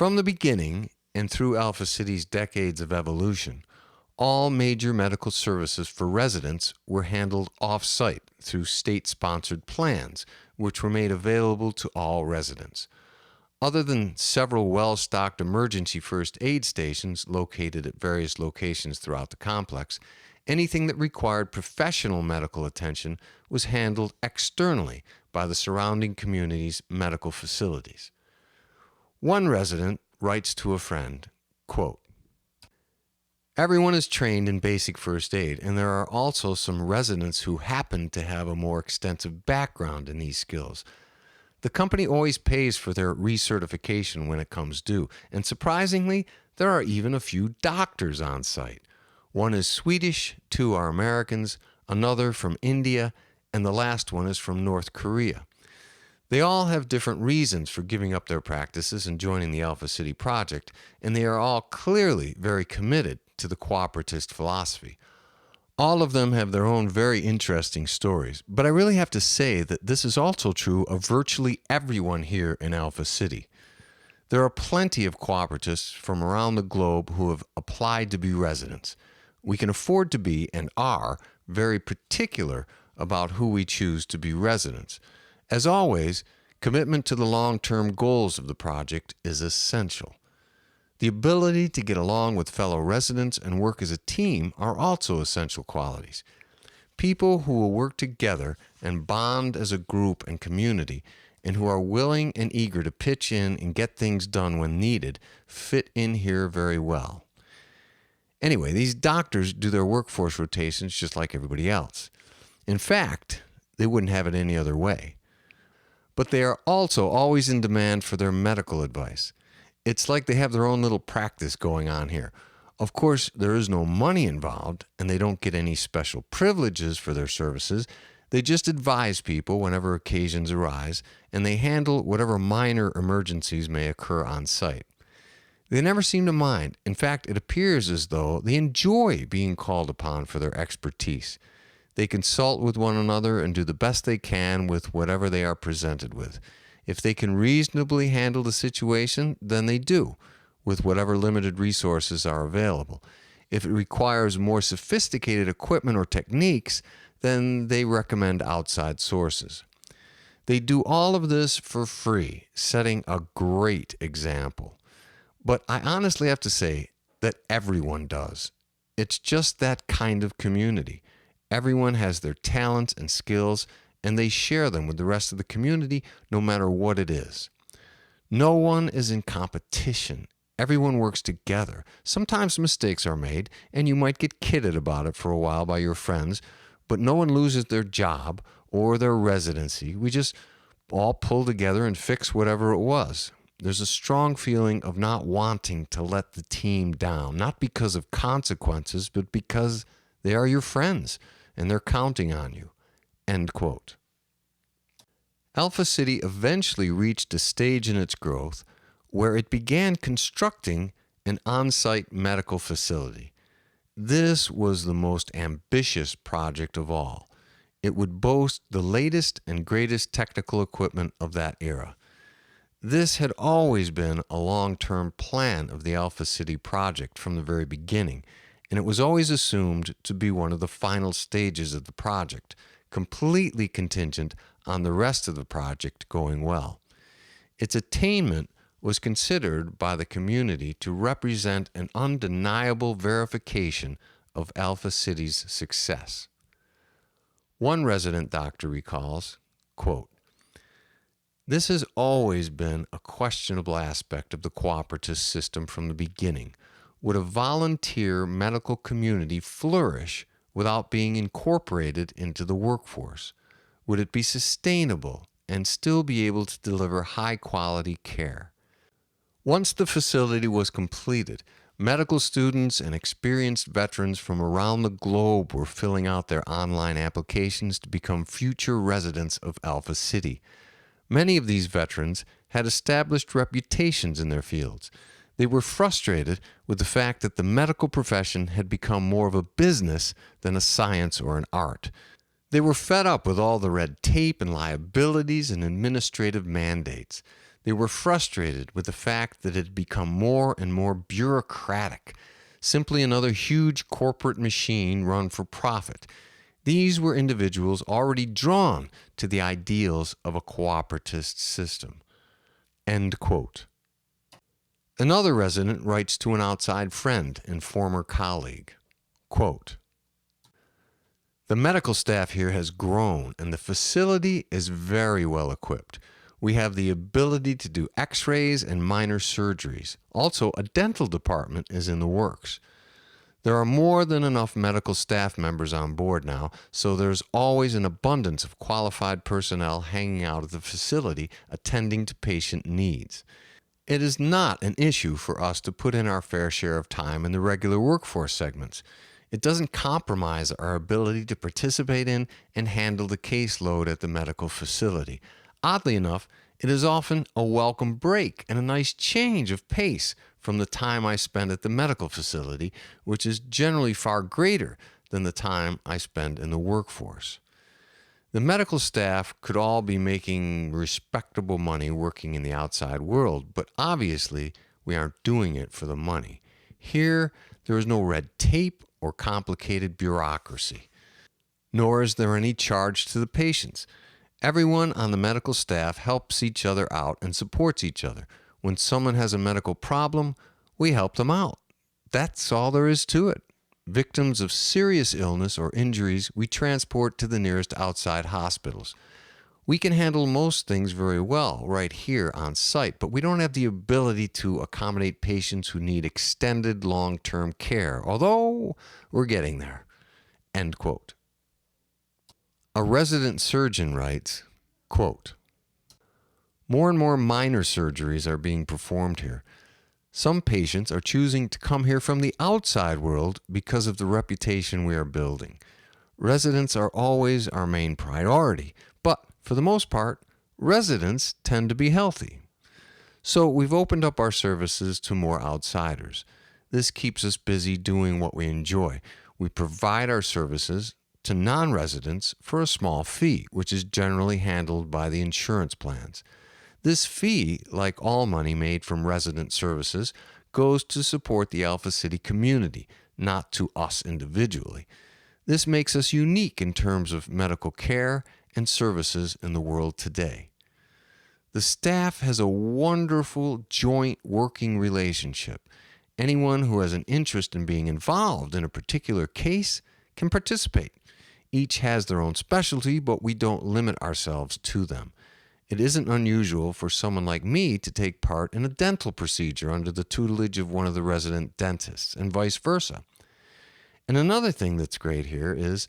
From the beginning and through Alpha City's decades of evolution, all major medical services for residents were handled off-site through state-sponsored plans, which were made available to all residents. Other than several well-stocked emergency first aid stations located at various locations throughout the complex, anything that required professional medical attention was handled externally by the surrounding community's medical facilities. One resident writes to a friend, quote, "Everyone is trained in basic first aid, and there are also some residents who happen to have a more extensive background in these skills. The company always pays for their recertification when it comes due, and surprisingly, there are even a few doctors on site. One is Swedish, two are Americans, another from India, and the last one is from North Korea. They all have different reasons for giving up their practices and joining the Alpha City project, and they are all clearly very committed to the cooperativist philosophy. All of them have their own very interesting stories, but I really have to say that this is also true of virtually everyone here in Alpha City. There are plenty of cooperatists from around the globe who have applied to be residents. We can afford to be, and are, very particular about who we choose to be residents. As always, commitment to the long-term goals of the project is essential. The ability to get along with fellow residents and work as a team are also essential qualities. People who will work together and bond as a group and community, and who are willing and eager to pitch in and get things done when needed, fit in here very well. Anyway, these doctors do their workforce rotations just like everybody else. In fact, they wouldn't have it any other way. But they are also always in demand for their medical advice. It's like they have their own little practice going on here. Of course, there is no money involved, and they don't get any special privileges for their services. They just advise people whenever occasions arise, and they handle whatever minor emergencies may occur on site. They never seem to mind. In fact, it appears as though they enjoy being called upon for their expertise. They consult with one another and do the best they can with whatever they are presented with. If they can reasonably handle the situation, then they do, with whatever limited resources are available. If it requires more sophisticated equipment or techniques, then they recommend outside sources. They do all of this for free, setting a great example. But I honestly have to say that everyone does. It's just that kind of community. Everyone has their talents and skills, and they share them with the rest of the community, no matter what it is. No one is in competition. Everyone works together. Sometimes mistakes are made, and you might get kidded about it for a while by your friends, but no one loses their job or their residency. We just all pull together and fix whatever it was. There's a strong feeling of not wanting to let the team down, not because of consequences, but because they are your friends, and they're counting on you." End quote. Alpha City eventually reached a stage in its growth where it began constructing an on-site medical facility. This was the most ambitious project of all. It would boast the latest and greatest technical equipment of that era. This had always been a long-term plan of the Alpha City project from the very beginning, and it was always assumed to be one of the final stages of the project, completely contingent on the rest of the project going well. Its attainment was considered by the community to represent an undeniable verification of Alpha City's success. One resident doctor recalls, quote, "This has always been a questionable aspect of the cooperative system from the beginning. Would a volunteer medical community flourish without being incorporated into the workforce? Would it be sustainable and still be able to deliver high-quality care? Once the facility was completed, medical students and experienced veterans from around the globe were filling out their online applications to become future residents of Alpha City. Many of these veterans had established reputations in their fields. They were frustrated with the fact that the medical profession had become more of a business than a science or an art. They were fed up with all the red tape and liabilities and administrative mandates. They were frustrated with the fact that it had become more and more bureaucratic, simply another huge corporate machine run for profit. These were individuals already drawn to the ideals of a cooperativist system. End quote. Another resident writes to an outside friend and former colleague, quote, "The medical staff here has grown and the facility is very well equipped. We have the ability to do x-rays and minor surgeries. Also, a dental department is in the works. There are more than enough medical staff members on board now, so there's always an abundance of qualified personnel hanging out at the facility attending to patient needs. It is not an issue for us to put in our fair share of time in the regular workforce segments. It doesn't compromise our ability to participate in and handle the caseload at the medical facility. Oddly enough, it is often a welcome break and a nice change of pace from the time I spend at the medical facility, which is generally far greater than the time I spend in the workforce. The medical staff could all be making respectable money working in the outside world, but obviously we aren't doing it for the money. Here, there is no red tape or complicated bureaucracy, nor is there any charge to the patients. Everyone on the medical staff helps each other out and supports each other. When someone has a medical problem, we help them out. That's all there is to it. Victims of serious illness or injuries, we transport to the nearest outside hospitals. We can handle most things very well right here on site, but we don't have the ability to accommodate patients who need extended long-term care, although we're getting there." End quote. A resident surgeon writes, quote, "More and more minor surgeries are being performed here. Some patients are choosing to come here from the outside world because of the reputation we are building. Residents are always our main priority, but for the most part, residents tend to be healthy. So we've opened up our services to more outsiders. This keeps us busy doing what we enjoy. We provide our services to non-residents for a small fee, which is generally handled by the insurance plans. This fee, like all money made from resident services, goes to support the Alpha City community, not to us individually. This makes us unique in terms of medical care and services in the world today. The staff has a wonderful joint working relationship. Anyone who has an interest in being involved in a particular case can participate. Each has their own specialty, but we don't limit ourselves to them. It isn't unusual for someone like me to take part in a dental procedure under the tutelage of one of the resident dentists, and vice versa. And another thing that's great here is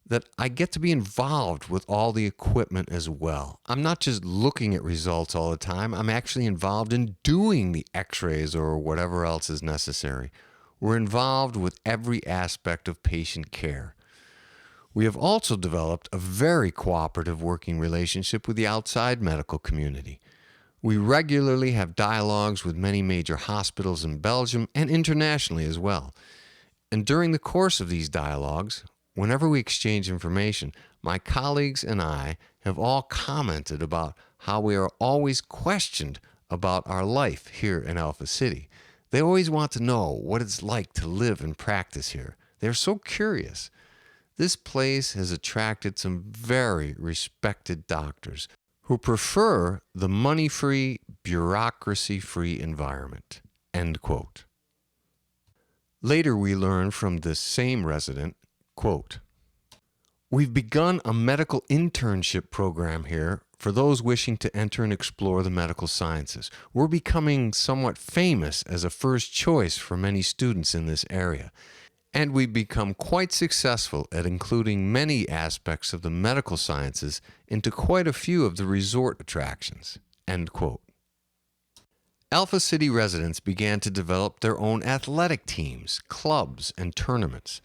that I get to be involved with all the equipment as well. I'm not just looking at results all the time. I'm actually involved in doing the x-rays or whatever else is necessary. We're involved with every aspect of patient care. We have also developed a very cooperative working relationship with the outside medical community. We regularly have dialogues with many major hospitals in Belgium and internationally as well. And during the course of these dialogues, whenever we exchange information, my colleagues and I have all commented about how we are always questioned about our life here in Alpha City. They always want to know what it's like to live and practice here. They're so curious. This place has attracted some very respected doctors who prefer the money-free, bureaucracy-free environment." End quote. Later we learn from this same resident, quote, "We've begun a medical internship program here for those wishing to enter and explore the medical sciences. We're becoming somewhat famous as a first choice for many students in this area. And we've become quite successful at including many aspects of the medical sciences into quite a few of the resort attractions." End quote. Alpha City residents began to develop their own athletic teams, clubs, and tournaments.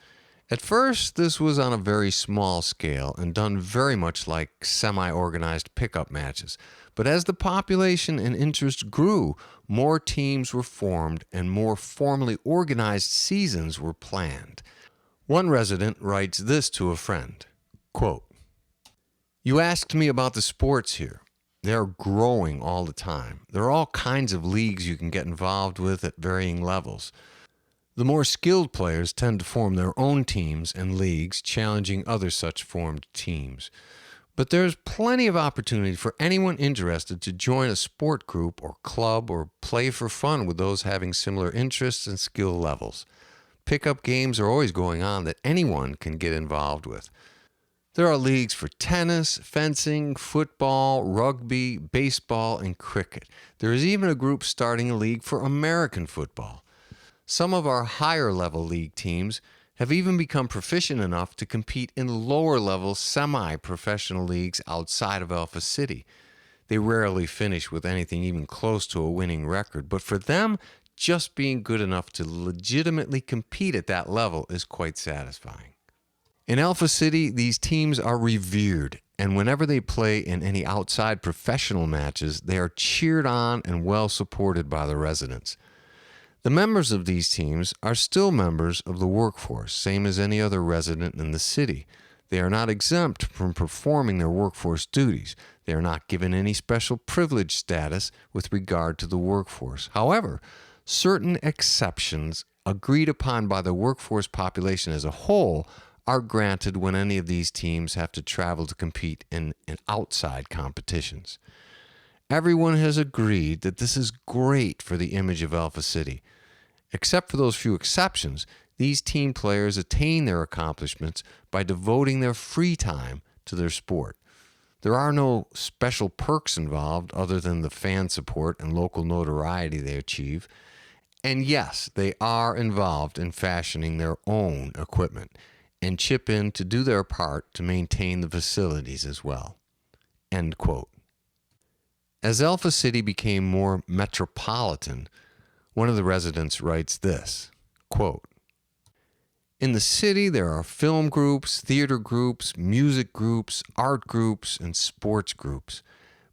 At first, this was on a very small scale and done very much like semi-organized pickup matches. But as the population and interest grew, more teams were formed and more formally organized seasons were planned. One resident writes this to a friend, quote, "You asked me about the sports here. They're growing all the time. There are all kinds of leagues you can get involved with at varying levels. The more skilled players tend to form their own teams and leagues, challenging other such formed teams. But there's plenty of opportunity for anyone interested to join a sport group or club or play for fun with those having similar interests and skill levels. Pickup games are always going on that anyone can get involved with. There are leagues for tennis, fencing, football, rugby, baseball, and cricket. There is even a group starting a league for American football. Some of our higher level league teams have even become proficient enough to compete in lower level semi-professional leagues outside of Alpha City. They rarely finish with anything even close to a winning record, but for them, just being good enough to legitimately compete at that level is quite satisfying. In Alpha City, these teams are revered, and whenever they play in any outside professional matches, they are cheered on and well supported by the residents. The members of these teams are still members of the workforce, same as any other resident in the city. They are not exempt from performing their workforce duties. They are not given any special privilege status with regard to the workforce. However, certain exceptions agreed upon by the workforce population as a whole are granted when any of these teams have to travel to compete in outside competitions. Everyone has agreed that this is great for the image of Alpha City. Except for those few exceptions, these team players attain their accomplishments by devoting their free time to their sport. There are no special perks involved other than the fan support and local notoriety they achieve. And yes, they are involved in fashioning their own equipment and chip in to do their part to maintain the facilities as well. End quote. As Alpha City became more metropolitan, one of the residents writes this, quote, "In the city, there are film groups, theater groups, music groups, art groups, and sports groups.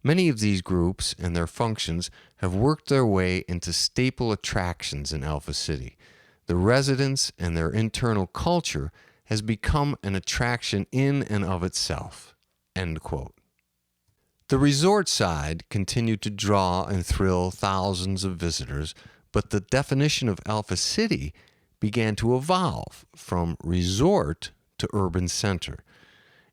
Many of these groups and their functions have worked their way into staple attractions in Alpha City. The residents and their internal culture has become an attraction in and of itself." End quote. The resort side continued to draw and thrill thousands of visitors, but the definition of Alpha City began to evolve from resort to urban center.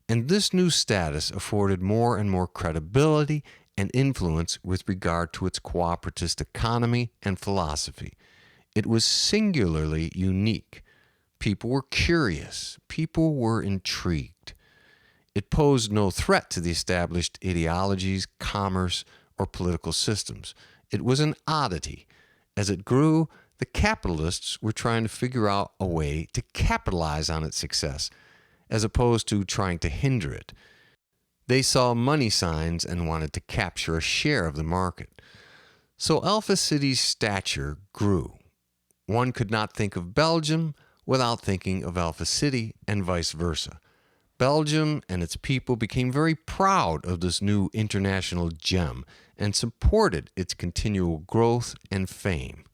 And this new status afforded more and more credibility and influence with regard to its cooperatist economy and philosophy. It was singularly unique. People were curious. People were intrigued. It posed no threat to the established ideologies, commerce, or political systems. It was an oddity. As it grew, the capitalists were trying to figure out a way to capitalize on its success, as opposed to trying to hinder it. They saw money signs and wanted to capture a share of the market. So Alpha City's stature grew. One could not think of Belgium without thinking of Alpha City, and vice versa. Belgium and its people became very proud of this new international gem and supported its continual growth and fame.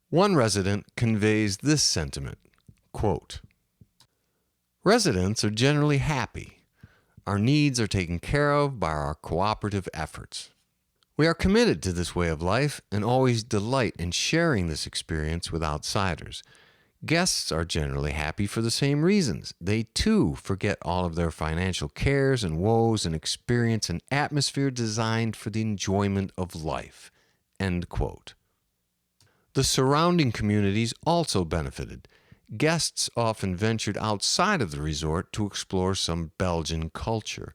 One resident conveys this sentiment, quote, "Residents are generally happy. Our needs are taken care of by our cooperative efforts. We are committed to this way of life and always delight in sharing this experience with outsiders. Guests are generally happy for the same reasons. They too forget all of their financial cares and woes and experience an atmosphere designed for the enjoyment of life." End quote. The surrounding communities also benefited. Guests often ventured outside of the resort to explore some Belgian culture,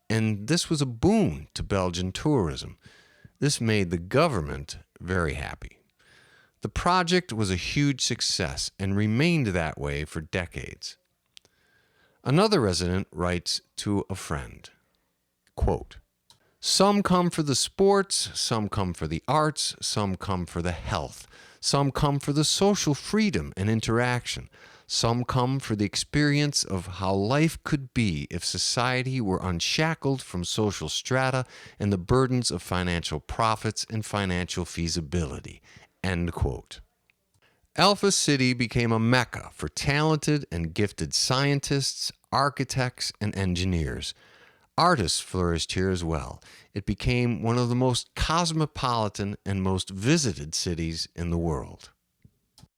and this was a boon to Belgian tourism. This made the government very happy. The project was a huge success and remained that way for decades. Another resident writes to a friend, quote, "Some come for the sports, some come for the arts, some come for the health, some come for the social freedom and interaction, some come for the experience of how life could be if society were unshackled from social strata and the burdens of financial profits and financial feasibility." End quote. Alpha City became a mecca for talented and gifted scientists, architects, and engineers. Artists flourished here as well. It became one of the most cosmopolitan and most visited cities in the world.